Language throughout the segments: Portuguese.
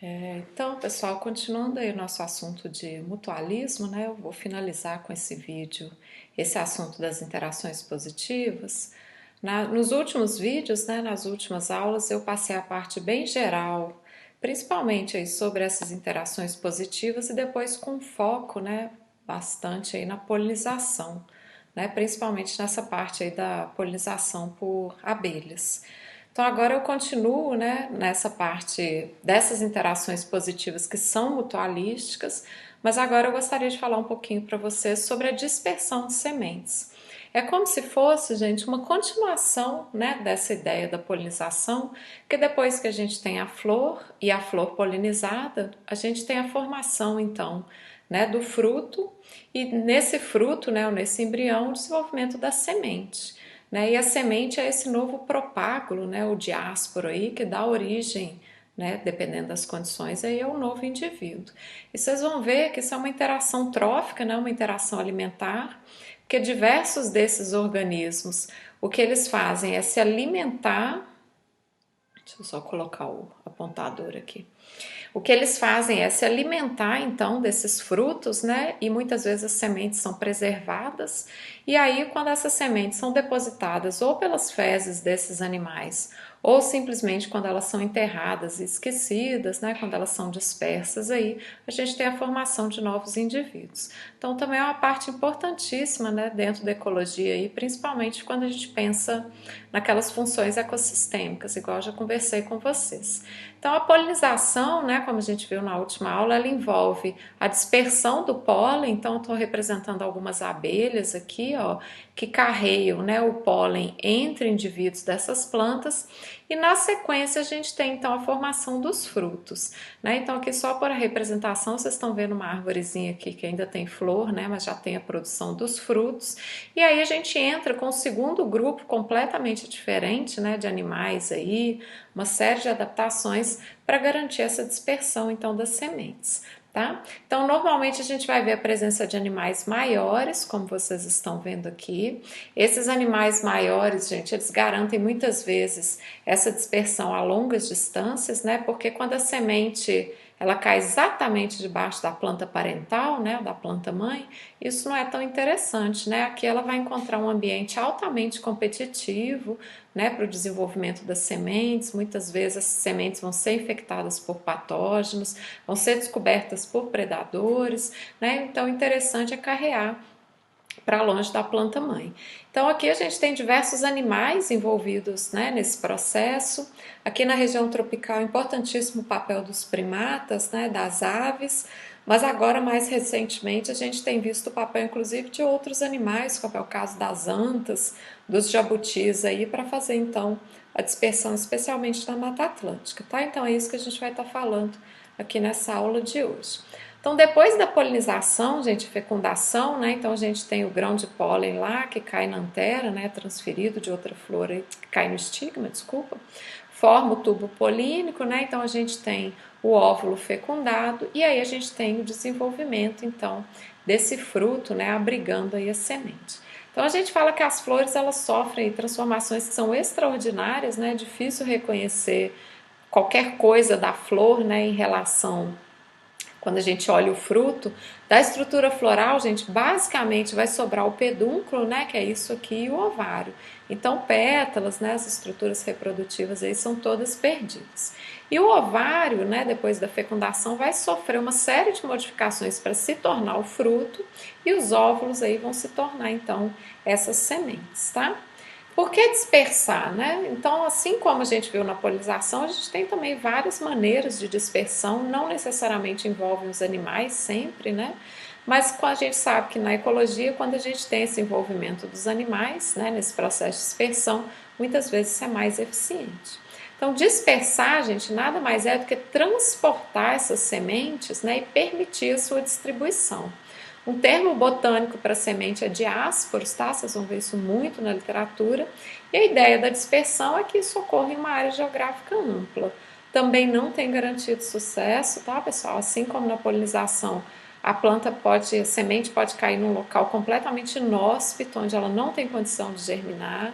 Então, pessoal, continuando aí o nosso assunto de mutualismo, né? Eu vou finalizar com esse vídeo, esse assunto das interações positivas. Nos últimos vídeos, né, nas últimas aulas, eu passei a parte bem geral, principalmente aí sobre essas interações positivas e depois com foco, né, bastante aí na polinização, né, principalmente nessa parte aí da polinização por abelhas. Então agora eu continuo, né, nessa parte dessas interações positivas que são mutualísticas, mas agora eu gostaria de falar um pouquinho para vocês sobre a dispersão de sementes. É como se fosse, gente, uma continuação, né, dessa ideia da polinização, que depois que a gente tem a flor e a flor polinizada, a gente tem a formação, então, né, do fruto e nesse fruto, né, ou nesse embrião, o desenvolvimento da semente. Né? E a semente é esse novo propágulo, né, o diásporo aí, que dá origem, né, dependendo das condições, aí é um novo indivíduo. E vocês vão ver que isso é uma interação trófica, né, uma interação alimentar, porque diversos desses organismos, o que eles fazem é se alimentar. Deixa eu só colocar o apontador aqui. O que eles fazem é se alimentar então desses frutos, né? E muitas vezes as sementes são preservadas. E aí, quando essas sementes são depositadas ou pelas fezes desses animais, ou simplesmente quando elas são enterradas e esquecidas, né? Quando elas são dispersas, aí a gente tem a formação de novos indivíduos. Então, também é uma parte importantíssima, né? Dentro da ecologia e principalmente quando a gente pensa naquelas funções ecossistêmicas, igual eu já conversei com vocês. Então, a polinização, né, como a gente viu na última aula, ela envolve a dispersão do pólen. Então, estou representando algumas abelhas aqui, ó, que carregam, né, o pólen entre indivíduos dessas plantas. E na sequência, a gente tem então a formação dos frutos, né? Então, aqui só por a representação, vocês estão vendo uma árvorezinha aqui que ainda tem flor, né, mas já tem a produção dos frutos. E aí a gente entra com o segundo grupo completamente diferente, né, de animais aí, uma série de adaptações para garantir essa dispersão então das sementes. Tá? Então, normalmente a gente vai ver a presença de animais maiores, como vocês estão vendo aqui. Esses animais maiores, gente, eles garantem muitas vezes essa dispersão a longas distâncias, né? Porque quando a semente ela cai exatamente debaixo da planta parental, né, da planta mãe, isso não é tão interessante, né? Aqui ela vai encontrar um ambiente altamente competitivo, né, para o desenvolvimento das sementes. Muitas vezes as sementes vão ser infectadas por patógenos, vão ser descobertas por predadores, né? Então, interessante é carrear para longe da planta mãe. Então aqui a gente tem diversos animais envolvidos, né, nesse processo. Aqui na região tropical, importantíssimo o papel dos primatas, né, das aves, mas agora mais recentemente a gente tem visto o papel inclusive de outros animais, como é o caso das antas, dos jabutis aí, para fazer então a dispersão, especialmente na Mata Atlântica, tá? Então é isso que a gente vai estar falando aqui nessa aula de hoje. Então, depois da polinização, gente, fecundação, né? Então, a gente tem o grão de pólen lá que cai na antera, né? Transferido de outra flor, que cai no estigma, desculpa. Forma o tubo polínico, né? Então, a gente tem o óvulo fecundado e aí a gente tem o desenvolvimento, então, desse fruto, né? Abrigando aí a semente. Então, a gente fala que as flores, elas sofrem transformações que são extraordinárias, né? É difícil reconhecer qualquer coisa da flor, né? Em relação quando a gente olha o fruto, da estrutura floral, gente, basicamente vai sobrar o pedúnculo, né, que é isso aqui, e o ovário. Então, pétalas, né, as estruturas reprodutivas aí são todas perdidas. E o ovário, né, depois da fecundação, vai sofrer uma série de modificações para se tornar o fruto, e os óvulos aí vão se tornar, então, essas sementes, tá? Por que dispersar, né? Então, assim como a gente viu na polinização, a gente tem também várias maneiras de dispersão, não necessariamente envolvem os animais sempre, né? Mas a gente sabe que na ecologia, quando a gente tem esse envolvimento dos animais, né, nesse processo de dispersão, muitas vezes isso é mais eficiente. Então, dispersar, gente, nada mais é do que transportar essas sementes, né, e permitir a sua distribuição. Um termo botânico para semente é diásporos, tá? Vocês vão ver isso muito na literatura. E a ideia da dispersão é que isso ocorra em uma área geográfica ampla. Também não tem garantido sucesso, tá, pessoal? Assim como na polinização, a semente pode cair num local completamente inóspito, onde ela não tem condição de germinar.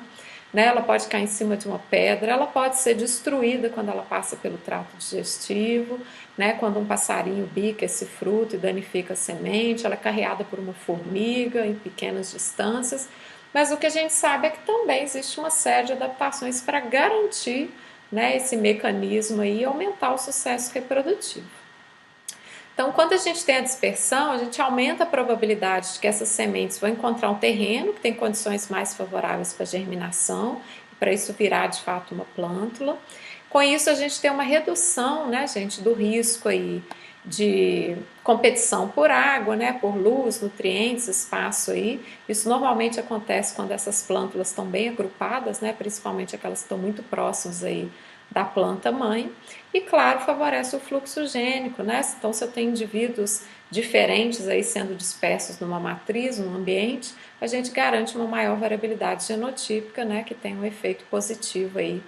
né? Ela pode cair em cima de uma pedra, ela pode ser destruída quando ela passa pelo trato digestivo, né? Quando um passarinho bica esse fruto e danifica a semente, ela é carreada por uma formiga em pequenas distâncias. Mas o que a gente sabe é que também existe uma série de adaptações para garantir, né, esse mecanismo aí e aumentar o sucesso reprodutivo. Então, quando a gente tem a dispersão, a gente aumenta a probabilidade de que essas sementes vão encontrar um terreno que tem condições mais favoráveis para germinação, para isso virar de fato uma plântula. Com isso, a gente tem uma redução, né, gente, do risco aí de competição por água, né, por luz, nutrientes, espaço aí. Isso normalmente acontece quando essas plântulas estão bem agrupadas, né, principalmente aquelas que estão muito próximas aí da planta mãe. E claro, favorece o fluxo gênico, né? Então, se eu tenho indivíduos diferentes aí sendo dispersos numa matriz, num ambiente, a gente garante uma maior variabilidade genotípica, né, que tem um efeito positivo aí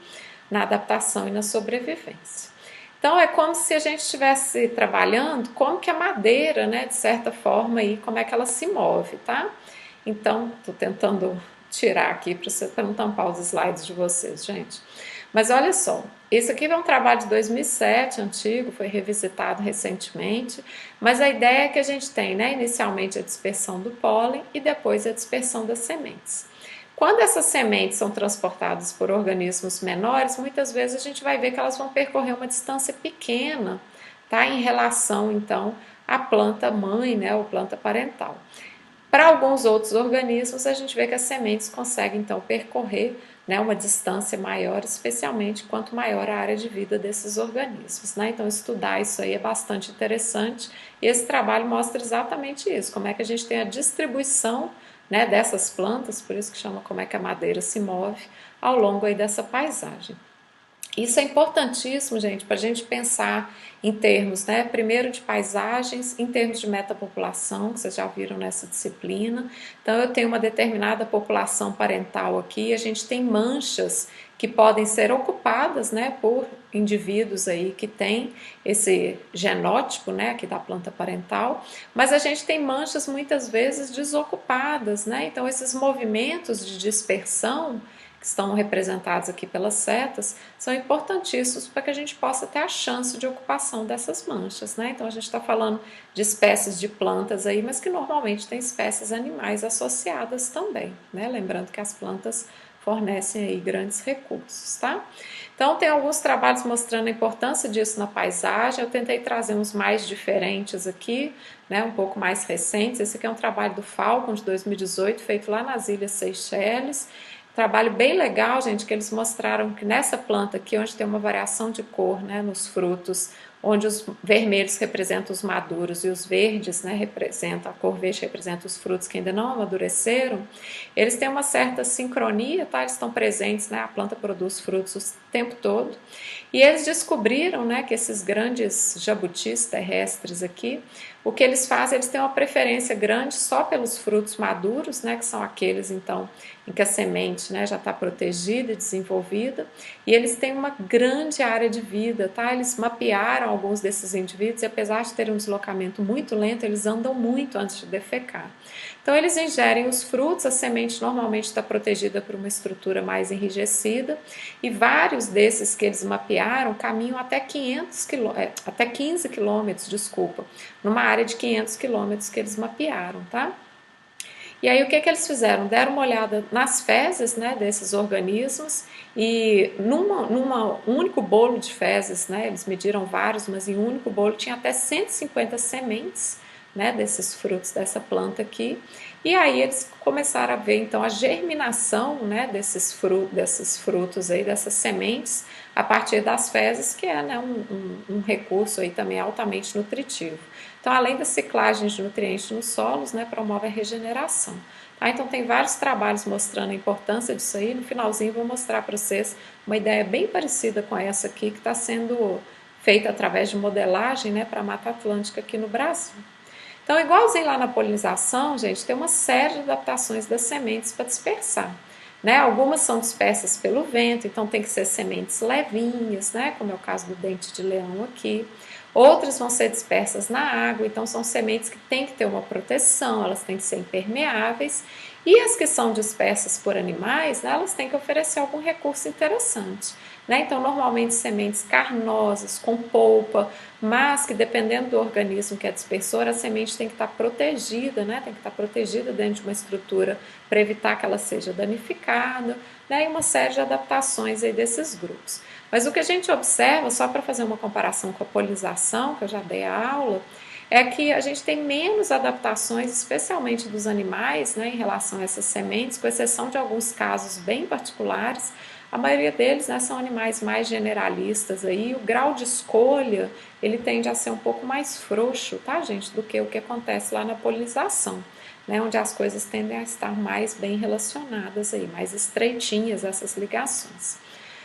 na adaptação e na sobrevivência. Então é como se a gente estivesse trabalhando como que a madeira, né, de certa forma aí, como é que ela se move, tá? Então, tô tentando tirar aqui para não tampar os slides de vocês, gente. Mas olha só, esse aqui é um trabalho de 2007, antigo, foi revisitado recentemente, mas a ideia é que a gente tem, né, inicialmente a dispersão do pólen e depois a dispersão das sementes. Quando essas sementes são transportadas por organismos menores, muitas vezes a gente vai ver que elas vão percorrer uma distância pequena, tá, em relação então à planta mãe, né, ou planta parental. Para alguns outros organismos, a gente vê que as sementes conseguem então percorrer, né, uma distância maior, especialmente quanto maior a área de vida desses organismos, né? Então, estudar isso aí é bastante interessante e esse trabalho mostra exatamente isso, como é que a gente tem a distribuição, né, dessas plantas, por isso que chama como é que a madeira se move ao longo aí dessa paisagem. Isso é importantíssimo, gente, para a gente pensar em termos, né, primeiro de paisagens, em termos de metapopulação, que vocês já viram nessa disciplina. Então, eu tenho uma determinada população parental aqui, a gente tem manchas que podem ser ocupadas, né, por indivíduos aí que têm esse genótipo, né, aqui da planta parental, mas a gente tem manchas muitas vezes desocupadas, né, então esses movimentos de dispersão que estão representados aqui pelas setas, são importantíssimos para que a gente possa ter a chance de ocupação dessas manchas, né? Então a gente está falando de espécies de plantas aí, mas que normalmente tem espécies animais associadas também, né? Lembrando que as plantas fornecem aí grandes recursos, tá? Então tem alguns trabalhos mostrando a importância disso na paisagem. Eu tentei trazer uns mais diferentes aqui, né? Um pouco mais recentes. Esse aqui é um trabalho do Falcon de 2018, feito lá nas Ilhas Seychelles. Trabalho bem legal, gente, que eles mostraram que nessa planta aqui, onde tem uma variação de cor, né, nos frutos, onde os vermelhos representam os maduros e os verdes, né, representam, a cor verde representa os frutos que ainda não amadureceram, eles têm uma certa sincronia, tá? Eles estão presentes, né, a planta produz frutos o tempo todo, e eles descobriram, né, que esses grandes jabutis terrestres aqui, o que eles fazem, eles têm uma preferência grande só pelos frutos maduros, né, que são aqueles, então, em que a semente, né, já está protegida e desenvolvida, e eles têm uma grande área de vida, tá? Eles mapearam alguns desses indivíduos e apesar de terem um deslocamento muito lento, eles andam muito antes de defecar. Então eles ingerem os frutos, a semente normalmente está protegida por uma estrutura mais enrijecida e vários desses que eles mapearam caminham até 15 quilômetros, desculpa, numa área de 500 quilômetros que eles mapearam, tá? E aí o que eles fizeram? Deram uma olhada nas fezes, né, desses organismos e num único bolo de fezes, né, eles mediram vários, mas em um único bolo tinha até 150 sementes, né, desses frutos dessa planta aqui. E aí eles começaram a ver então a germinação, né, desses frutos aí, dessas sementes a partir das fezes, que é, né, um recurso aí também altamente nutritivo. Então, além da ciclagem de nutrientes nos solos, né, promove a regeneração. Tá? Então, tem vários trabalhos mostrando a importância disso aí. No finalzinho, vou mostrar para vocês uma ideia bem parecida com essa aqui, que está sendo feita através de modelagem, né, para a Mata Atlântica aqui no Brasil. Então, igualzinho lá na polinização, gente, tem uma série de adaptações das sementes para dispersar. Né? Algumas são dispersas pelo vento, então tem que ser sementes levinhas, né? Como é o caso do dente de leão aqui. Outras vão ser dispersas na água, então são sementes que têm que ter uma proteção, elas têm que ser impermeáveis. E as que são dispersas por animais, né, elas têm que oferecer algum recurso interessante. Né? Então, normalmente sementes carnosas, com polpa, mas que dependendo do organismo que é dispersor, a semente tem que estar protegida, né? Tem que estar protegida dentro de uma estrutura para evitar que ela seja danificada, né? E uma série de adaptações aí desses grupos. Mas o que a gente observa, só para fazer uma comparação com a polinização, que eu já dei a aula, é que a gente tem menos adaptações, especialmente dos animais, né, em relação a essas sementes, com exceção de alguns casos bem particulares. A maioria deles, né, são animais mais generalistas aí, o grau de escolha ele tende a ser um pouco mais frouxo, tá, gente, do que o que acontece lá na polinização, né, onde as coisas tendem a estar mais bem relacionadas aí, mais estreitinhas essas ligações.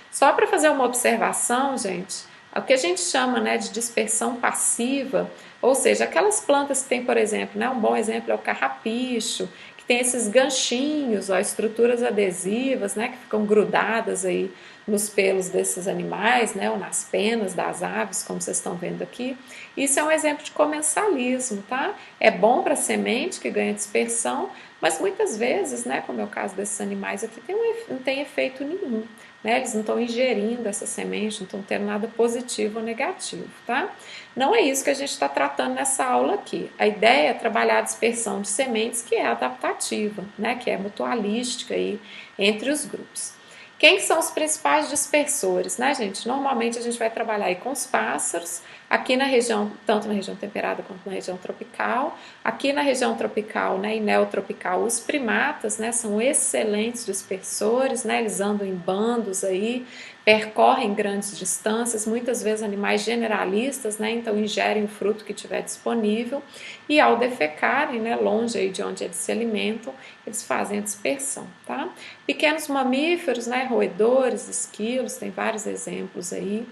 Só para fazer uma observação, gente, o que a gente chama, né, de dispersão passiva, ou seja, aquelas plantas que tem, por exemplo, né, um bom exemplo é o carrapicho, que tem esses ganchinhos, ó, estruturas adesivas, né, que ficam grudadas aí nos pelos desses animais, né, ou nas penas das aves, como vocês estão vendo aqui. Isso é um exemplo de comensalismo, tá? É bom para a semente que ganha dispersão, mas muitas vezes, né, como é o caso desses animais aqui, não tem efeito nenhum. Né? Eles não estão ingerindo essa semente, não estão tendo nada positivo ou negativo, tá? Não é isso que a gente está tratando nessa aula aqui. A ideia é trabalhar a dispersão de sementes que é adaptativa, né? Que é mutualística aí entre os grupos. Quem são os principais dispersores, né, gente? Normalmente a gente vai trabalhar aí com os pássaros, aqui na região, tanto na região temperada quanto na região tropical. Aqui na região tropical, né, e neotropical, os primatas, né, são excelentes dispersores, né, eles andam em bandos aí, percorrem grandes distâncias, muitas vezes animais generalistas, né, então ingerem o fruto que tiver disponível e ao defecarem, né, longe aí de onde eles se alimentam, eles fazem a dispersão, tá? Pequenos mamíferos, né, roedores, esquilos, tem vários exemplos aí,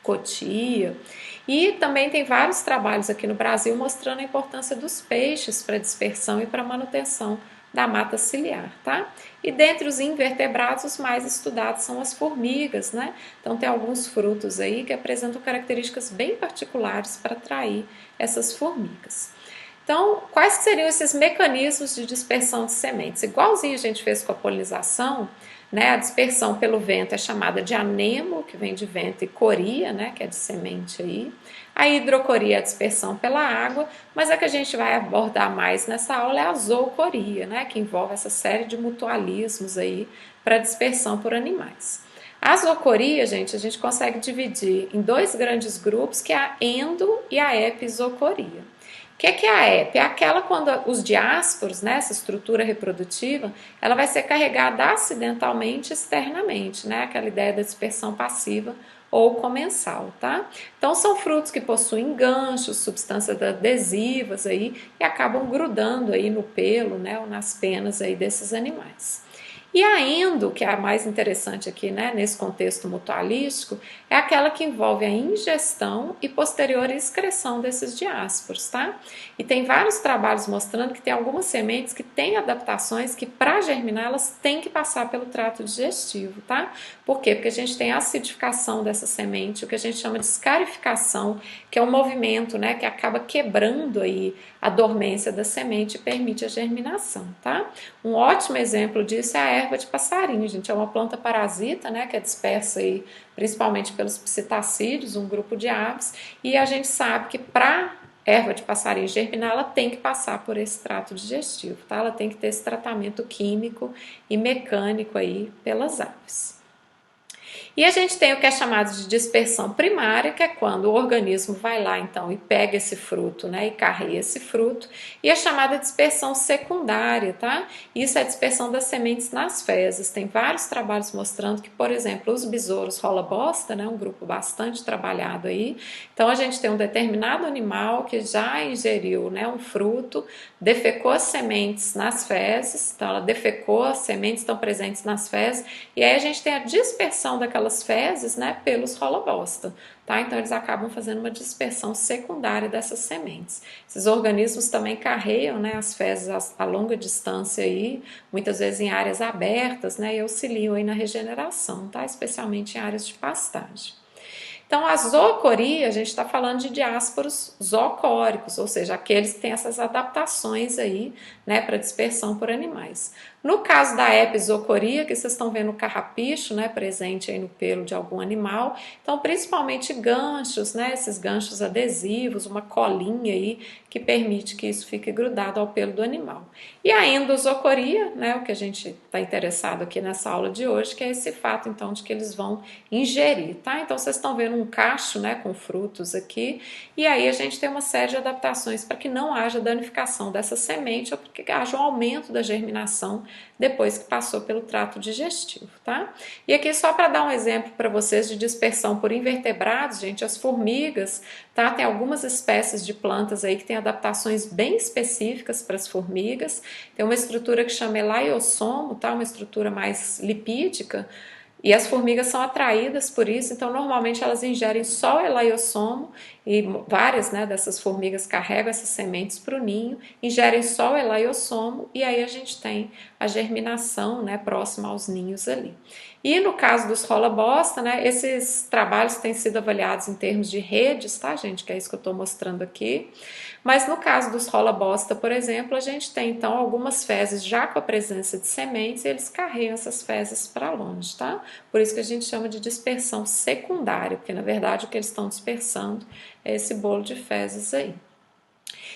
cotia. E também tem vários trabalhos aqui no Brasil mostrando a importância dos peixes para dispersão e para manutenção da mata ciliar, tá? E dentre os invertebrados, os mais estudados são as formigas, né? Então tem alguns frutos aí que apresentam características bem particulares para atrair essas formigas. Então, quais seriam esses mecanismos de dispersão de sementes? Igualzinho a gente fez com a polinização, né? A dispersão pelo vento é chamada de anemo, que vem de vento, e coria, né? Que é de semente aí. A hidrocoria é a dispersão pela água, mas a que a gente vai abordar mais nessa aula é a zoocoria, né? Que envolve essa série de mutualismos aí para dispersão por animais. A zoocoria, gente, a gente consegue dividir em dois grandes grupos, que é a endo e a epizocoria. O que é a EP? É aquela quando os diásporos, né, essa estrutura reprodutiva, ela vai ser carregada acidentalmente externamente, né, aquela ideia da dispersão passiva ou comensal, tá? Então são frutos que possuem ganchos, substâncias adesivas aí e acabam grudando aí no pelo, né, ou nas penas aí desses animais. E a endo, que é a mais interessante aqui, né, nesse contexto mutualístico, é aquela que envolve a ingestão e posterior excreção desses diásporos, tá? E tem vários trabalhos mostrando que tem algumas sementes que têm adaptações que, para germinar, elas têm que passar pelo trato digestivo, tá? Por quê? Porque a gente tem a acidificação dessa semente, o que a gente chama de escarificação, que é um movimento, né, que acaba quebrando aí a dormência da semente e permite a germinação, tá? Um ótimo exemplo disso é a erva de passarinho, gente. É uma planta parasita, né, que é dispersa aí principalmente pelos psitacídeos, um grupo de aves, e a gente sabe que para erva de passarinho germinar, ela tem que passar por esse trato digestivo, tá? Ela tem que ter esse tratamento químico e mecânico aí pelas aves. E a gente tem o que é chamado de dispersão primária, que é quando o organismo vai lá então e pega esse fruto, né, e carrega esse fruto, e a chamada dispersão secundária, tá? Isso é a dispersão das sementes nas fezes. Tem vários trabalhos mostrando que, por exemplo, os besouros rola-bosta, né, um grupo bastante trabalhado aí. Então a gente tem um determinado animal que já ingeriu, né, um fruto, defecou as sementes nas fezes, então ela defecou, as sementes estão presentes nas fezes, e aí a gente tem a dispersão daquelas fezes, né, pelos rola-bosta, tá? Então eles acabam fazendo uma dispersão secundária dessas sementes. Esses organismos também carregam, né, as fezes a longa distância aí, muitas vezes em áreas abertas, né, e auxiliam aí na regeneração, tá? Especialmente em áreas de pastagem. Então, a zoocoria, a gente está falando de diásporos zoocóricos, ou seja, aqueles que têm essas adaptações aí, né, para dispersão por animais. No caso da epizocoria, que vocês estão vendo o carrapicho, né, presente aí no pelo de algum animal, então principalmente ganchos, né, esses ganchos adesivos, uma colinha aí que permite que isso fique grudado ao pelo do animal. E a endozocoria, né, o que a gente está interessado aqui nessa aula de hoje, que é esse fato então de que eles vão ingerir, tá? Então vocês estão vendo um cacho, né, com frutos aqui, e aí a gente tem uma série de adaptações para que não haja danificação dessa semente ou para que haja um aumento da germinação depois que passou pelo trato digestivo, tá? E aqui só para dar um exemplo para vocês de dispersão por invertebrados, gente, as formigas, tá? Tem algumas espécies de plantas aí que têm adaptações bem específicas para as formigas. Tem uma estrutura que chama elaiosomo, tá? Uma estrutura mais lipídica. E as formigas são atraídas por isso, então normalmente elas ingerem só o elaiosomo e várias, né, dessas formigas carregam essas sementes para o ninho, ingerem só o elaiosomo e aí a gente tem a germinação, né, próxima aos ninhos ali. E no caso dos rola-bosta, né, esses trabalhos têm sido avaliados em termos de redes, tá, gente? Que é isso que eu estou mostrando aqui. Mas no caso dos rola-bosta, por exemplo, a gente tem então algumas fezes já com a presença de sementes e eles carregam essas fezes para longe, tá? Por isso que a gente chama de dispersão secundária, porque na verdade o que eles estão dispersando é esse bolo de fezes aí.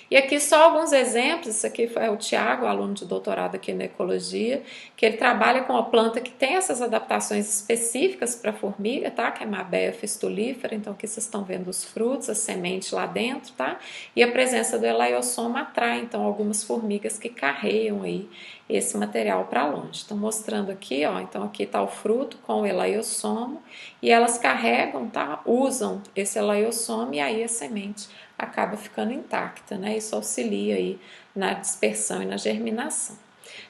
E aqui só alguns exemplos, isso aqui é o Tiago, aluno de doutorado aqui na ecologia, que ele trabalha com uma planta que tem essas adaptações específicas para a formiga, tá? Que é Mabea fistulífera, então aqui vocês estão vendo os frutos, a semente lá dentro, tá? E a presença do elaiossoma atrai, então, algumas formigas que carregam aí esse material para longe. Estou mostrando aqui, ó, então aqui está o fruto com o elaiossoma e elas carregam, tá? Usam esse elaiossoma e aí a semente acaba ficando intacta, né? Isso auxilia aí na dispersão e na germinação.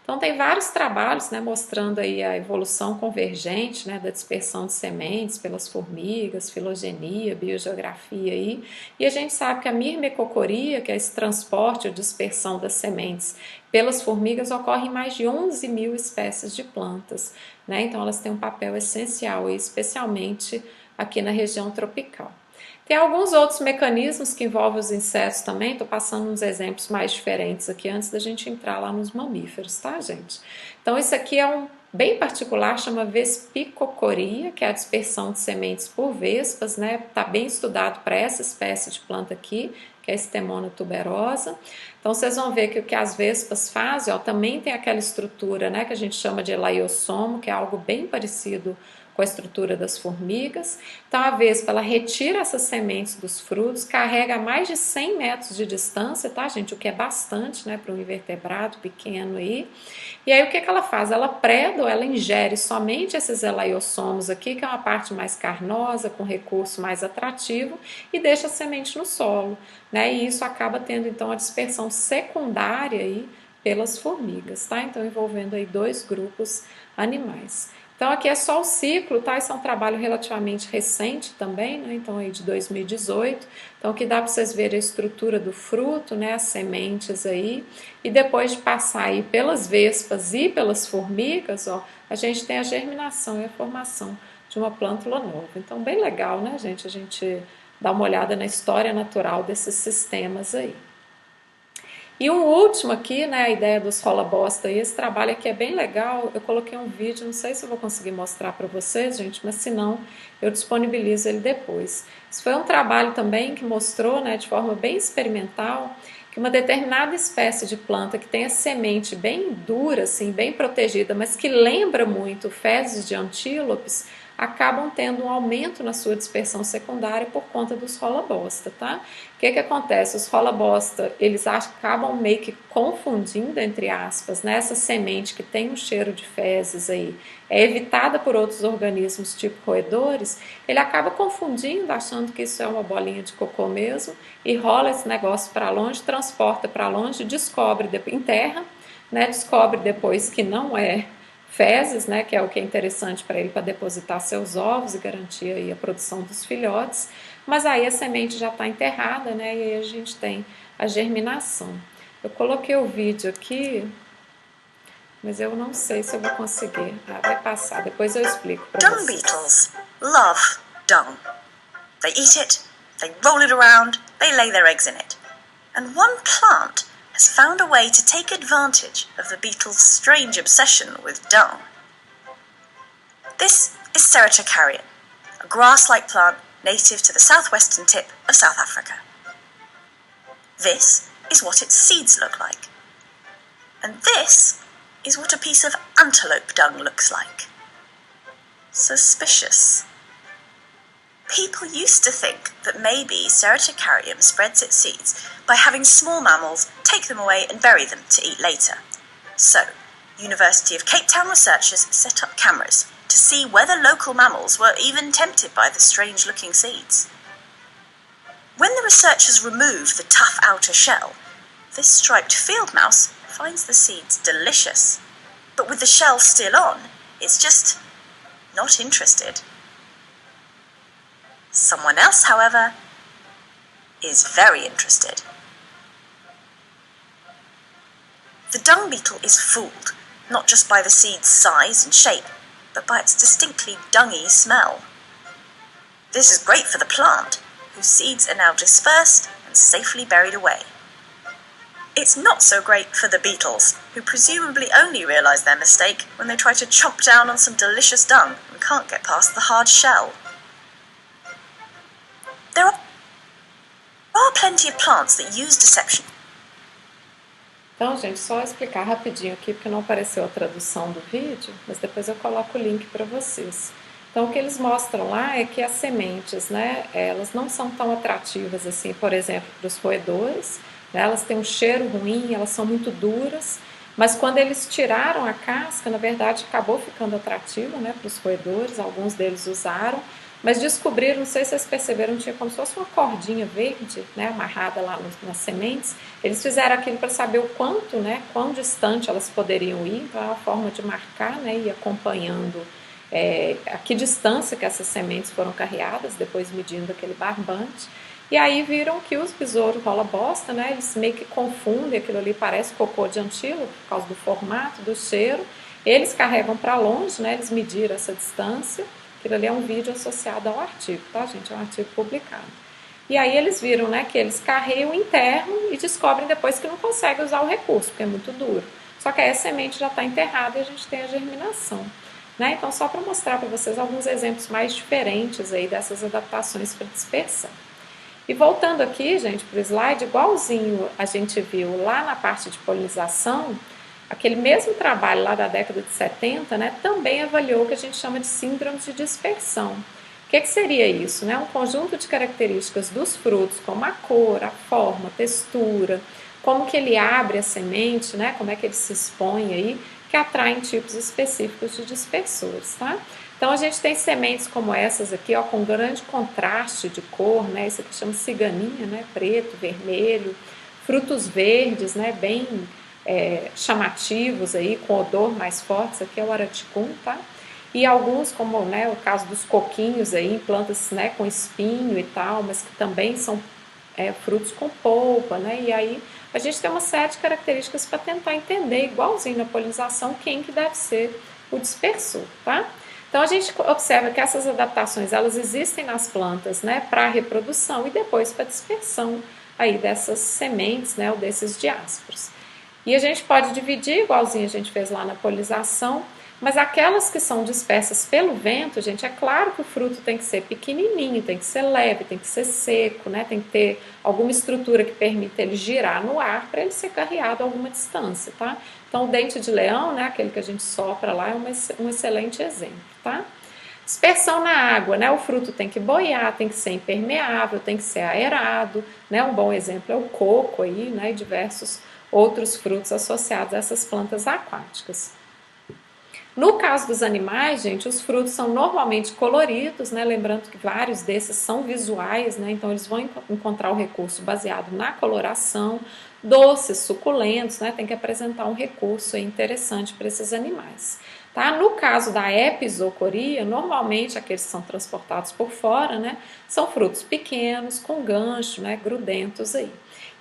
Então tem vários trabalhos, né, mostrando aí a evolução convergente, né, da dispersão de sementes pelas formigas, filogenia, biogeografia aí, e a gente sabe que a mirmecocoria, que é esse transporte ou dispersão das sementes pelas formigas, ocorre em mais de 11 mil espécies de plantas, né? Então elas têm um papel essencial aí, especialmente aqui na região tropical. Tem alguns outros mecanismos que envolvem os insetos também, estou passando uns exemplos mais diferentes aqui antes da gente entrar lá nos mamíferos, tá, gente? Então, isso aqui é um bem particular, chama vespicocoria, que é a dispersão de sementes por vespas, né? Está bem estudado para essa espécie de planta aqui, que é a Stemona tuberosa. Então, vocês vão ver que o que as vespas fazem, ó, também tem aquela estrutura, né, que a gente chama de elaiosomo, que é algo bem parecido com a estrutura das formigas. Então a vespa, ela retira essas sementes dos frutos, carrega a mais de 100 metros de distância, tá, gente? O que é bastante, né, para um invertebrado pequeno aí. E aí o que ela faz? Ela preda ou ela ingere somente esses elaiosomos aqui, que é uma parte mais carnosa, com recurso mais atrativo, e deixa a semente no solo, né? E isso acaba tendo então a dispersão secundária aí pelas formigas, tá? Então envolvendo aí dois grupos animais. Então aqui é só o ciclo, tá? Isso é um trabalho relativamente recente também, né? Então aí de 2018. Então que dá para vocês verem a estrutura do fruto, né? As sementes aí. E depois de passar aí pelas vespas e pelas formigas, ó, a gente tem a germinação e a formação de uma plântula nova. Então bem legal, né, gente? A gente dá uma olhada na história natural desses sistemas aí. E um último aqui, né, a ideia dos rola-bosta, esse trabalho aqui é bem legal, eu coloquei um vídeo, não sei se eu vou conseguir mostrar para vocês, gente, mas se não, eu disponibilizo ele depois. Isso foi um trabalho também que mostrou, né, de forma bem experimental, que uma determinada espécie de planta que tem a semente bem dura, assim, bem protegida, mas que lembra muito fezes de antílopes, acabam tendo um aumento na sua dispersão secundária por conta dos rola-bosta, tá? O que acontece? Os rola-bosta, eles acabam meio que confundindo, entre aspas, né, essa semente que tem um cheiro de fezes aí, é evitada por outros organismos tipo roedores, ele acaba confundindo, achando que isso é uma bolinha de cocô mesmo, e rola esse negócio para longe, transporta para longe, descobre, enterra, né, descobre depois que não é fezes, né, que é o que é interessante para ele para depositar seus ovos e garantir aí a produção dos filhotes, mas aí a semente já está enterrada, né, e aí a gente tem a germinação. Eu coloquei o vídeo aqui, mas eu não sei se eu vou conseguir. Vai passar, depois eu explico para vocês. Dung beetles love dung. They eat it, they roll it around, they lay their eggs in it. And one plant has found a way to take advantage of the beetle's strange obsession with dung. This is Ceratocarium, a grass-like plant native to the southwestern tip of South Africa. This is what its seeds look like. And this is what a piece of antelope dung looks like. Suspicious. People used to think that maybe Ceratocarium spreads its seeds by having small mammals take them away and bury them to eat later. So, University of Cape Town researchers set up cameras to see whether local mammals were even tempted by the strange-looking seeds. When the researchers remove the tough outer shell, this striped field mouse finds the seeds delicious. But with the shell still on, it's just not interested. Someone else, however, is very interested. The dung beetle is fooled, not just by the seed's size and shape, but by its distinctly dungy smell. This is great for the plant, whose seeds are now dispersed and safely buried away. It's not so great for the beetles, who presumably only realise their mistake when they try to chomp down on some delicious dung and can't get past the hard shell. There are plenty of plants that use deception. Então, gente, só explicar rapidinho aqui, porque não apareceu a tradução do vídeo, mas depois eu coloco o link para vocês. Então, o que eles mostram lá é que as sementes, né, elas não são tão atrativas assim, por exemplo, para os roedores, né, elas têm um cheiro ruim, elas são muito duras, mas quando eles tiraram a casca, na verdade, acabou ficando atrativo, né, para os roedores, alguns deles usaram, mas descobriram, não sei se vocês perceberam, tinha como se fosse uma cordinha verde, né, amarrada lá nas sementes. Eles fizeram aquilo para saber o quanto, né, quão distante elas poderiam ir, então é uma forma de marcar, né, e acompanhando a que distância que essas sementes foram carreadas, depois medindo aquele barbante. E aí viram que os besouros rola bosta, né, eles meio que confundem, aquilo ali parece cocô de antílope por causa do formato, do cheiro. Eles carregam para longe, né, eles mediram essa distância. Aquilo ali é um vídeo associado ao artigo, tá, gente? É um artigo publicado. E aí eles viram, né, que eles carregam interno e descobrem depois que não conseguem usar o recurso, porque é muito duro. Só que aí a semente já está enterrada e a gente tem a germinação. Né? Então, só para mostrar para vocês alguns exemplos mais diferentes aí dessas adaptações para dispersão. E voltando aqui, gente, para o slide, igualzinho a gente viu lá na parte de polinização, aquele mesmo trabalho lá da década de 70, né, também avaliou o que a gente chama de síndrome de dispersão. O que seria isso? Né? Um conjunto de características dos frutos, como a cor, a forma, a textura, como que ele abre a semente, né? Como é que ele se expõe aí, que atraem tipos específicos de dispersores, tá? Então, a gente tem sementes como essas aqui, ó, com grande contraste de cor, né? Isso aqui chama ciganinha, né? Preto, vermelho, frutos verdes, né? Bem chamativos aí, com odor mais forte. Isso aqui é o araticum, tá? E alguns, como, né, o caso dos coquinhos aí, plantas, né, com espinho e tal, mas que também são frutos com polpa, né? E aí a gente tem uma série de características para tentar entender, igualzinho na polinização, quem que deve ser o dispersor, tá? Então a gente observa que essas adaptações, elas existem nas plantas, né, para a reprodução e depois para a dispersão aí dessas sementes, né, ou desses diásporos. E a gente pode dividir, igualzinho a gente fez lá na polinização, mas aquelas que são dispersas pelo vento, gente, é claro que o fruto tem que ser pequenininho, tem que ser leve, tem que ser seco, né? Tem que ter alguma estrutura que permita ele girar no ar para ele ser carreado a alguma distância, tá? Então, o dente de leão, né, aquele que a gente sopra lá, é um excelente exemplo, tá? Dispersão na água, né? O fruto tem que boiar, tem que ser impermeável, tem que ser aerado, né? Um bom exemplo é o coco aí, né? E diversos outros frutos associados a essas plantas aquáticas. No caso dos animais, gente, os frutos são normalmente coloridos, né? Lembrando que vários desses são visuais, né? Então eles vão encontrar o recurso baseado na coloração, doces, suculentos, né? Tem que apresentar um recurso interessante para esses animais. Tá? No caso da episocoria, normalmente aqueles que são transportados por fora, né? São frutos pequenos, com gancho, né? Grudentos aí.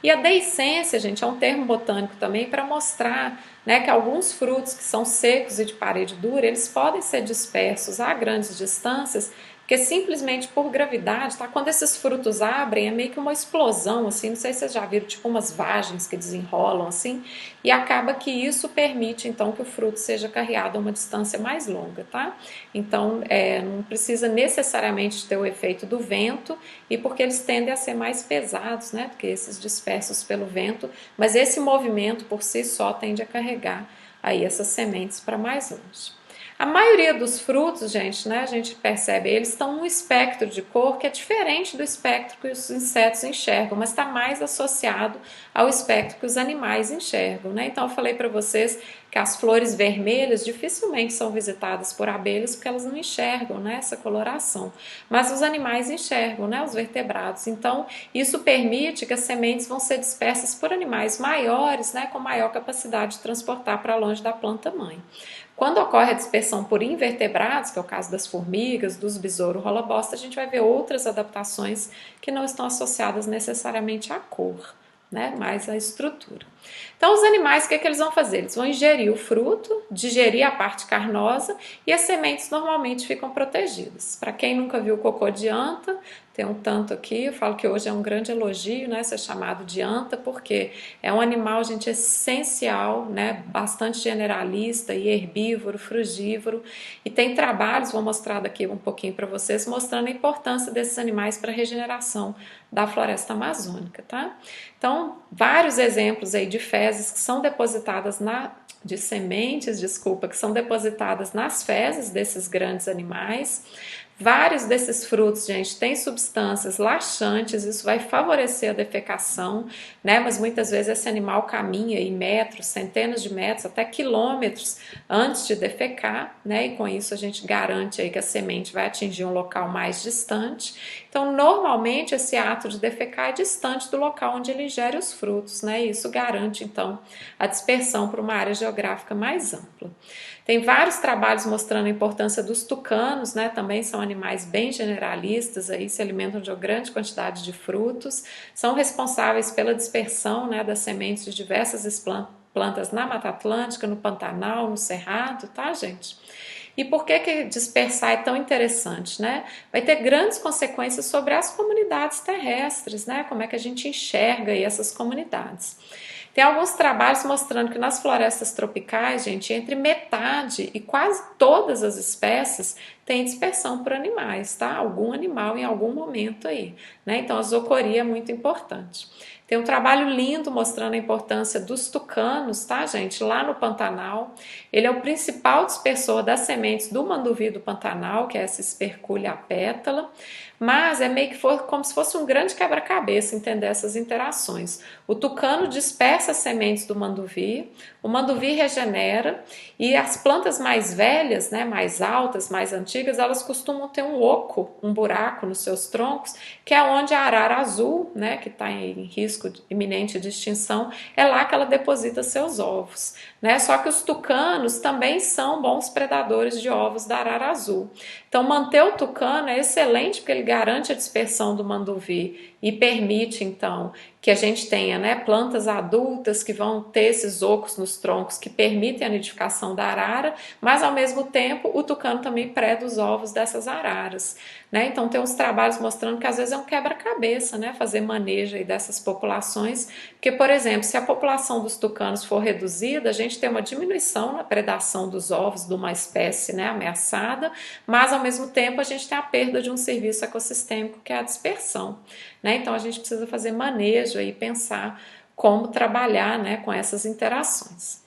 E a deiscência, gente, é um termo botânico também para mostrar, né, que alguns frutos que são secos e de parede dura, eles podem ser dispersos a grandes distâncias porque simplesmente por gravidade, tá? Quando esses frutos abrem, é meio que uma explosão, assim, não sei se vocês já viram, tipo umas vagens que desenrolam, assim, e acaba que isso permite, então, que o fruto seja carreado a uma distância mais longa, tá? Então, não precisa necessariamente ter o efeito do vento, e porque eles tendem a ser mais pesados, né, do que esses dispersos pelo vento, mas esse movimento por si só tende a carregar aí essas sementes para mais longe. A maioria dos frutos, gente, né, a gente percebe, eles estão num espectro de cor que é diferente do espectro que os insetos enxergam, mas está mais associado ao espectro que os animais enxergam, né? Então eu falei para vocês que as flores vermelhas dificilmente são visitadas por abelhas porque elas não enxergam, né, essa coloração, mas os animais enxergam, né, os vertebrados. Então isso permite que as sementes vão ser dispersas por animais maiores, né, com maior capacidade de transportar para longe da planta mãe. Quando ocorre a dispersão por invertebrados, que é o caso das formigas, dos besouros rola-bosta, a gente vai ver outras adaptações que não estão associadas necessariamente à cor, né, mas à estrutura. Então, os animais, o que eles vão fazer? Eles vão ingerir o fruto, digerir a parte carnosa e as sementes normalmente ficam protegidas. Para quem nunca viu o cocô de anta, tem um tanto aqui, eu falo que hoje é um grande elogio, né, ser chamado de anta, porque é um animal, gente, essencial, né, bastante generalista e herbívoro, frugívoro, e tem trabalhos, vou mostrar daqui um pouquinho para vocês, mostrando a importância desses animais para a regeneração da floresta amazônica, tá? Então, vários exemplos aí de fezes que são depositadas de sementes, desculpa, que são depositadas nas fezes desses grandes animais. Vários desses frutos, gente, têm substâncias laxantes, isso vai favorecer a defecação, né? Mas muitas vezes esse animal caminha aí metros, centenas de metros, até quilômetros antes de defecar, né? E com isso a gente garante aí que a semente vai atingir um local mais distante. Então, normalmente esse ato de defecar é distante do local onde ele ingere os frutos, né? E isso garante então a dispersão para uma área geográfica mais ampla. Tem vários trabalhos mostrando a importância dos tucanos, né? Também são animais bem generalistas, aí se alimentam de uma grande quantidade de frutos, são responsáveis pela dispersão, né, das sementes de diversas plantas na Mata Atlântica, no Pantanal, no Cerrado, tá, gente? E por que dispersar é tão interessante, né? Vai ter grandes consequências sobre as comunidades terrestres, né? Como é que a gente enxerga aí essas comunidades. Tem alguns trabalhos mostrando que nas florestas tropicais, gente, entre metade e quase todas as espécies têm dispersão por animais, tá? Algum animal em algum momento aí, né? Então a zoocoria é muito importante. Tem um trabalho lindo mostrando a importância dos tucanos, tá, gente? Lá no Pantanal. Ele é o principal dispersor das sementes do manduvi do Pantanal, que é essa Sperculea pétala. Mas é meio que como se fosse um grande quebra-cabeça entender essas interações. O tucano dispersa as sementes do manduvi, o manduvi regenera e as plantas mais velhas, né, mais altas, mais antigas, elas costumam ter um oco, um buraco nos seus troncos, que é onde a arara azul, né, que está em risco iminente de extinção, é lá que ela deposita seus ovos, né? Só que os tucanos também são bons predadores de ovos da arara azul. Então manter o tucano é excelente porque ele garante a dispersão do manduvi e permite então que a gente tenha, né, plantas adultas que vão ter esses ocos nos troncos que permitem a nidificação da arara, mas ao mesmo tempo o tucano também preda os ovos dessas araras, né? Então tem uns trabalhos mostrando que às vezes é um quebra-cabeça, né, fazer manejo aí dessas populações, porque, por exemplo, se a população dos tucanos for reduzida, a gente tem uma diminuição na predação dos ovos de uma espécie, né, ameaçada, mas ao mesmo tempo a gente tem a perda de um serviço ecossistêmico que é a dispersão, né? Então a gente precisa fazer manejo e pensar como trabalhar, né, com essas interações.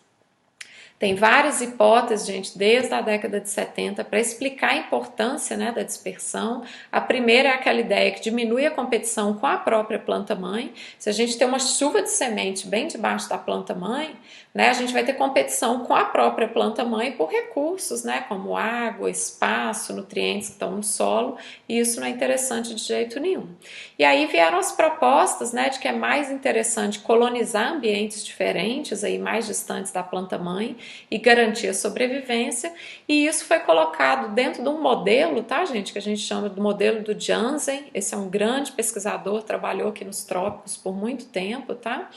Tem várias hipóteses, gente, desde a década de 70 para explicar a importância, né, da dispersão. A primeira é aquela ideia que diminui a competição com a própria planta-mãe. Se a gente tem uma chuva de semente bem debaixo da planta-mãe, né, a gente vai ter competição com a própria planta-mãe por recursos, né, como água, espaço, nutrientes que estão no solo, e isso não é interessante de jeito nenhum. E aí vieram as propostas, né, de que é mais interessante colonizar ambientes diferentes, aí mais distantes da planta-mãe, e garantir a sobrevivência, e isso foi colocado dentro de um modelo, tá, gente, que a gente chama do modelo do Jansen. Esse é um grande pesquisador, trabalhou aqui nos trópicos por muito tempo, tá?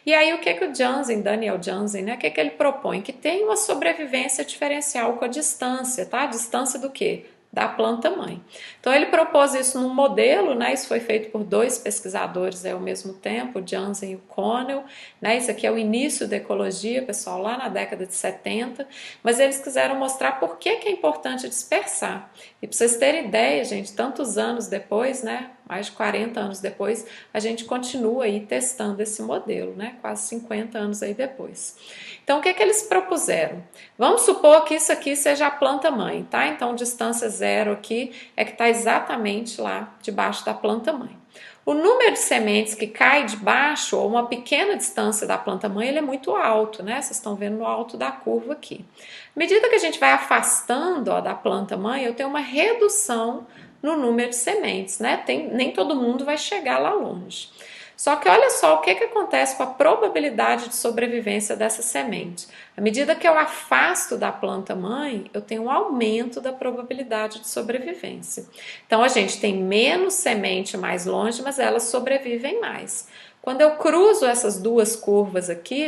E aí o que o Jansen, Daniel Jansen, né, o que ele propõe? Que tem uma sobrevivência diferencial com a distância, tá? A distância do quê? da planta-mãe. Então ele propôs isso num modelo, né? Isso foi feito por dois pesquisadores ao mesmo tempo, o Jansen e o Connell, né? Isso aqui é o início da ecologia, pessoal, lá na década de 70, mas eles quiseram mostrar por que é importante dispersar. E para vocês terem ideia, gente, tantos anos depois, né? Mais de 40 anos depois, a gente continua aí testando esse modelo, né? Quase 50 anos aí depois. Então, o que eles propuseram? Vamos supor que isso aqui seja a planta-mãe, tá? Então, distância zero aqui é que está exatamente lá debaixo da planta-mãe. O número de sementes que cai debaixo, ou uma pequena distância da planta-mãe, ele é muito alto, né? Vocês estão vendo no alto da curva aqui. À medida que a gente vai afastando, ó, da planta-mãe, eu tenho uma redução no número de sementes, né? Nem todo mundo vai chegar lá longe. Só que olha só o que acontece com a probabilidade de sobrevivência dessa semente. À medida que eu afasto da planta-mãe, eu tenho um aumento da probabilidade de sobrevivência. Então a gente tem menos semente mais longe, mas elas sobrevivem mais. Quando eu cruzo essas duas curvas aqui,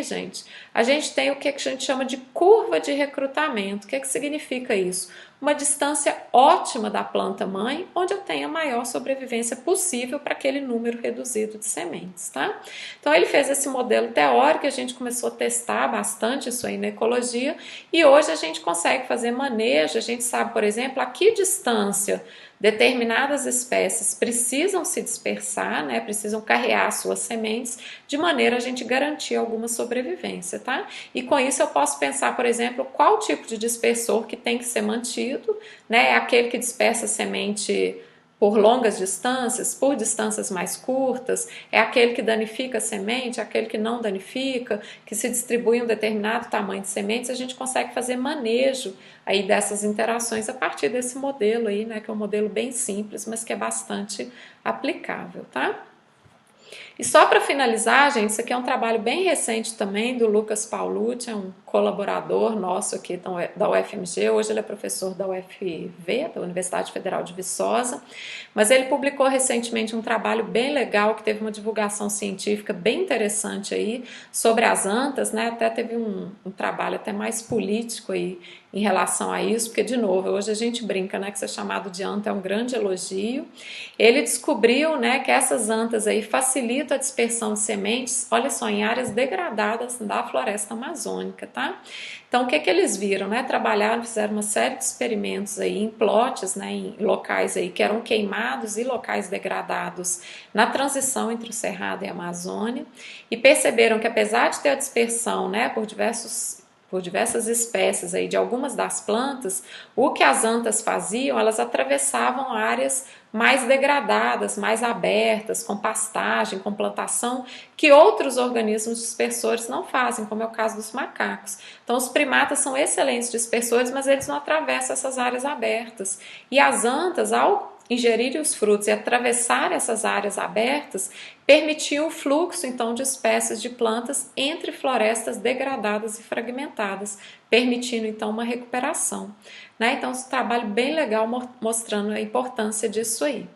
a gente tem o que a gente chama de curva de recrutamento. O que significa isso? Uma distância ótima da planta-mãe, onde eu tenho a maior sobrevivência possível para aquele número reduzido de sementes, tá? Então ele fez esse modelo teórico, a gente começou a testar bastante isso aí na ecologia, e hoje a gente consegue fazer manejo, a gente sabe, por exemplo, a que distância determinadas espécies precisam se dispersar, né? Precisam carrear suas sementes, de maneira a gente garantir alguma sobrevivência, tá? E com isso eu posso pensar, por exemplo, qual tipo de dispersor que tem que ser mantido, né? É aquele que dispersa semente por longas distâncias, por distâncias mais curtas, é aquele que danifica a semente, é aquele que não danifica, que se distribui um determinado tamanho de sementes, a gente consegue fazer manejo aí dessas interações a partir desse modelo aí, né, que é um modelo bem simples, mas que é bastante aplicável, tá? E só para finalizar, gente, isso aqui é um trabalho bem recente também do Lucas Paulucci, é um colaborador nosso aqui da UFMG, hoje ele é professor da UFV, da Universidade Federal de Viçosa, mas ele publicou recentemente um trabalho bem legal, que teve uma divulgação científica bem interessante aí, sobre as antas, né, até teve um trabalho até mais político aí, em relação a isso, porque, de novo, hoje a gente brinca, né, que ser chamado de anta é um grande elogio. Ele descobriu, né, que essas antas aí facilitam a dispersão de sementes, olha só, em áreas degradadas da floresta amazônica, tá? Então, o que eles viram, né? Trabalharam, fizeram uma série de experimentos aí em plotes, né, em locais aí que eram queimados e locais degradados na transição entre o Cerrado e a Amazônia, e perceberam que, apesar de ter a dispersão, né, por diversas espécies aí de algumas das plantas, o que as antas faziam, elas atravessavam áreas mais degradadas, mais abertas, com pastagem, com plantação, que outros organismos dispersores não fazem, como é o caso dos macacos. Então os primatas são excelentes dispersores, mas eles não atravessam essas áreas abertas. E as antas, ao ingerirem os frutos e atravessar essas áreas abertas, permitiu o fluxo então de espécies de plantas entre florestas degradadas e fragmentadas, permitindo então uma recuperação, né? Então esse trabalho bem legal mostrando a importância disso aí.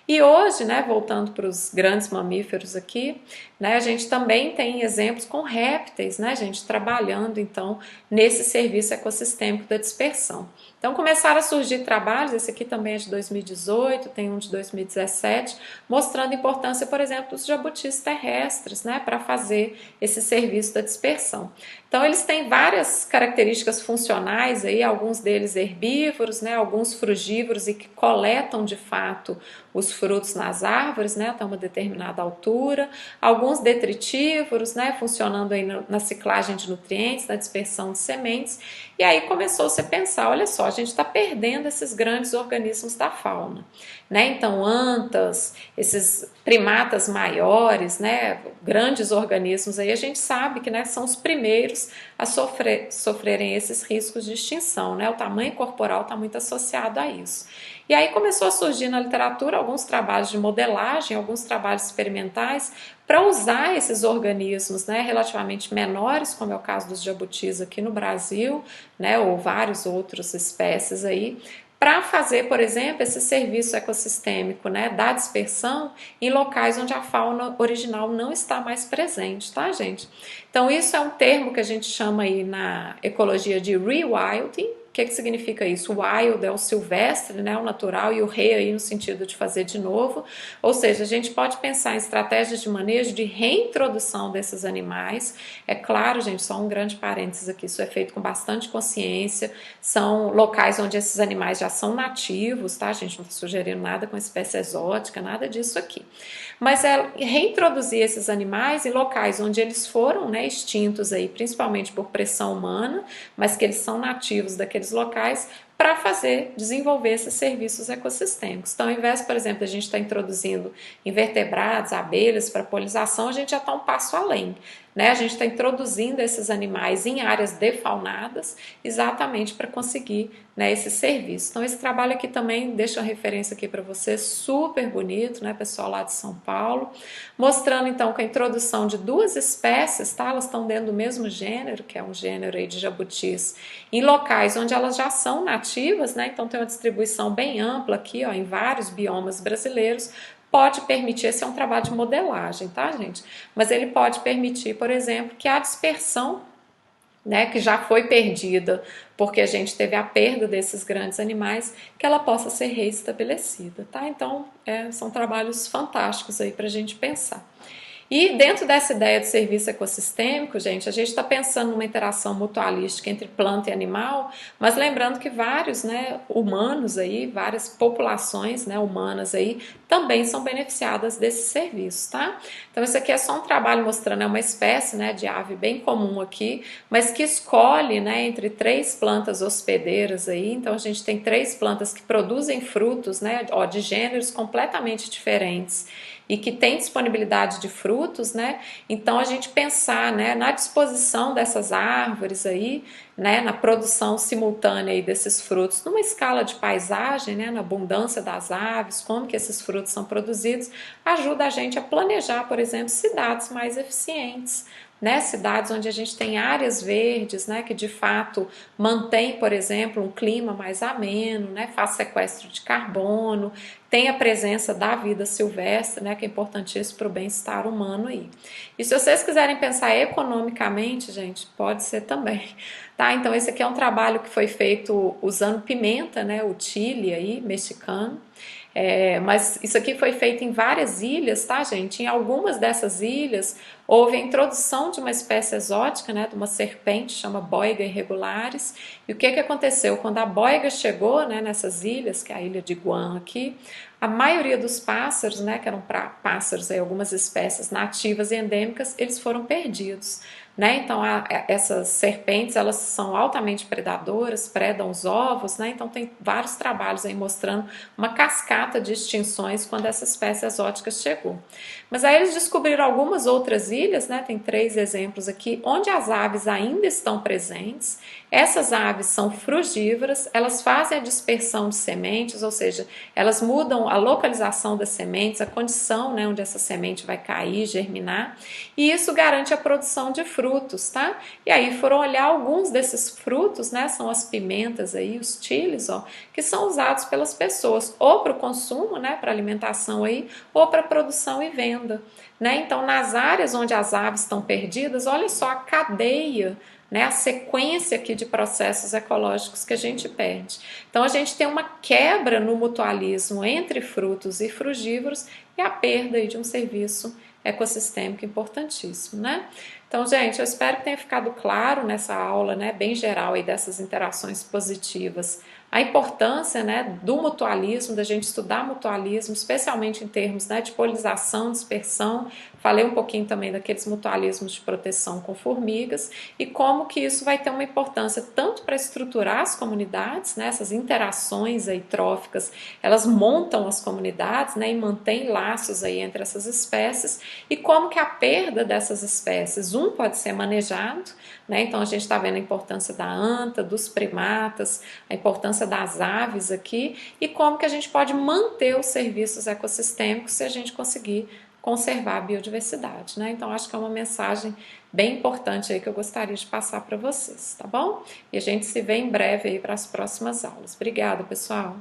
E hoje, né, voltando para os grandes mamíferos aqui, né, a gente também tem exemplos com répteis, né, gente, trabalhando então nesse serviço ecossistêmico da dispersão. Então começaram a surgir trabalhos, esse aqui também é de 2018, tem um de 2017, mostrando a importância, por exemplo, dos jabutis terrestres, né, para fazer esse serviço da dispersão. Então eles têm várias características funcionais aí, alguns deles herbívoros, né, alguns frugívoros e que coletam de fato os frutos nas árvores, né, até uma determinada altura, alguns detritívoros, né, funcionando aí na ciclagem de nutrientes, na dispersão de sementes, e aí começou-se a pensar, olha só, a gente está perdendo esses grandes organismos da fauna, né, então antas, esses primatas maiores, né, grandes organismos aí, a gente sabe que, né, são os primeiros a sofrerem esses riscos de extinção, né, o tamanho corporal está muito associado a isso. E aí começou a surgir na literatura alguns trabalhos de modelagem, alguns trabalhos experimentais para usar esses organismos, né, relativamente menores, como é o caso dos jabutis aqui no Brasil, né, ou várias outras espécies aí, para fazer, por exemplo, esse serviço ecossistêmico, né, da dispersão em locais onde a fauna original não está mais presente, tá, gente? Então isso é um termo que a gente chama aí na ecologia de rewilding, que significa isso? O wild é o silvestre, né, o natural, e o re aí no sentido de fazer de novo. Ou seja, a gente pode pensar em estratégias de manejo de reintrodução desses animais. É claro, gente, só um grande parênteses aqui, isso é feito com bastante consciência, são locais onde esses animais já são nativos, tá? A gente não está sugerindo nada com espécie exótica, nada disso aqui. Mas é reintroduzir esses animais em locais onde eles foram, né, extintos aí, principalmente por pressão humana, mas que eles são nativos daqueles locais, para desenvolver esses serviços ecossistêmicos. Então, ao invés, por exemplo, a gente está introduzindo invertebrados, abelhas para polinização, a gente já está um passo além. Né? A gente está introduzindo esses animais em áreas defaunadas exatamente para conseguir, né, esse serviço. Então, esse trabalho aqui também, deixa uma referência aqui para você, super bonito, né, pessoal lá de São Paulo, mostrando então que a introdução de duas espécies, tá? Elas estão dentro do mesmo gênero, que é um gênero aí de jabutis, em locais onde elas já são nativas, né? Então tem uma distribuição bem ampla aqui, ó, em vários biomas brasileiros. Pode permitir, esse é um trabalho de modelagem, tá, gente? Mas ele pode permitir, por exemplo, que a dispersão, né, que já foi perdida, porque a gente teve a perda desses grandes animais, que ela possa ser reestabelecida, tá? Então, são trabalhos fantásticos aí para a gente pensar. E dentro dessa ideia de serviço ecossistêmico, gente, a gente está pensando numa interação mutualística entre planta e animal, mas lembrando que vários, né, humanos aí, várias populações, né, humanas aí, também são beneficiadas desse serviço, tá? Então isso aqui é só um trabalho mostrando, é uma espécie, né, de ave bem comum aqui, mas que escolhe, né, entre 3 plantas hospedeiras aí. Então a gente tem 3 plantas que produzem frutos, né, ó, de gêneros completamente diferentes e que tem disponibilidade de frutos, né? Então a gente pensar, né, na disposição dessas árvores aí, né, na produção simultânea aí desses frutos, numa escala de paisagem, né, na abundância das aves, como que esses frutos são produzidos, ajuda a gente a planejar, por exemplo, cidades mais eficientes. Né, cidades onde a gente tem áreas verdes, né, que de fato mantém, por exemplo, um clima mais ameno, né, faz sequestro de carbono, tem a presença da vida silvestre, né, que é importantíssimo para o bem-estar humano aí. E se vocês quiserem pensar economicamente, gente, pode ser também. Tá? Então esse aqui é um trabalho que foi feito usando pimenta, né, o chile aí, mexicano. Mas isso aqui foi feito em várias ilhas, tá, gente? Em algumas dessas ilhas houve a introdução de uma espécie exótica, né, de uma serpente, chama boiga irregulares. E o que aconteceu? Quando a boiga chegou, né, nessas ilhas, que é a ilha de Guam aqui, a maioria dos pássaros, né, que eram pássaros, aí, algumas espécies nativas e endêmicas, eles foram perdidos. Né? Então essas serpentes, elas são altamente predadoras, predam os ovos, né? Então tem vários trabalhos aí mostrando uma cascata de extinções quando essa espécie exótica chegou. Mas aí eles descobriram algumas outras ilhas, né? Tem 3 exemplos aqui, onde as aves ainda estão presentes. Essas aves são frugívoras, elas fazem a dispersão de sementes, ou seja, elas mudam a localização das sementes, a condição, né, onde essa semente vai cair, germinar, e isso garante a produção de frutos, tá? E aí foram olhar alguns desses frutos, né, são as pimentas aí, os chiles, ó, que são usados pelas pessoas, ou para o consumo, né, para alimentação aí, ou para produção e venda, né? Então, nas áreas onde as aves estão perdidas, olha só a cadeia, né, a sequência aqui de processos ecológicos que a gente perde. Então a gente tem uma quebra no mutualismo entre frutos e frugívoros e a perda aí de um serviço ecossistêmico importantíssimo, né? Então, gente, eu espero que tenha ficado claro nessa aula, né, bem geral aí dessas interações positivas, a importância, né, do mutualismo, da gente estudar mutualismo, especialmente em termos, né, de polinização, dispersão. Falei um pouquinho também daqueles mutualismos de proteção com formigas e como que isso vai ter uma importância tanto para estruturar as comunidades, né, essas interações aí tróficas, elas montam as comunidades, né, e mantêm laços aí entre essas espécies, e como que a perda dessas espécies, pode ser manejado, né? Então a gente está vendo a importância da anta, dos primatas, a importância das aves aqui e como que a gente pode manter os serviços ecossistêmicos se a gente conseguir conservar a biodiversidade, né? Então acho que é uma mensagem bem importante aí que eu gostaria de passar para vocês, tá bom? E a gente se vê em breve aí para as próximas aulas. Obrigada, pessoal!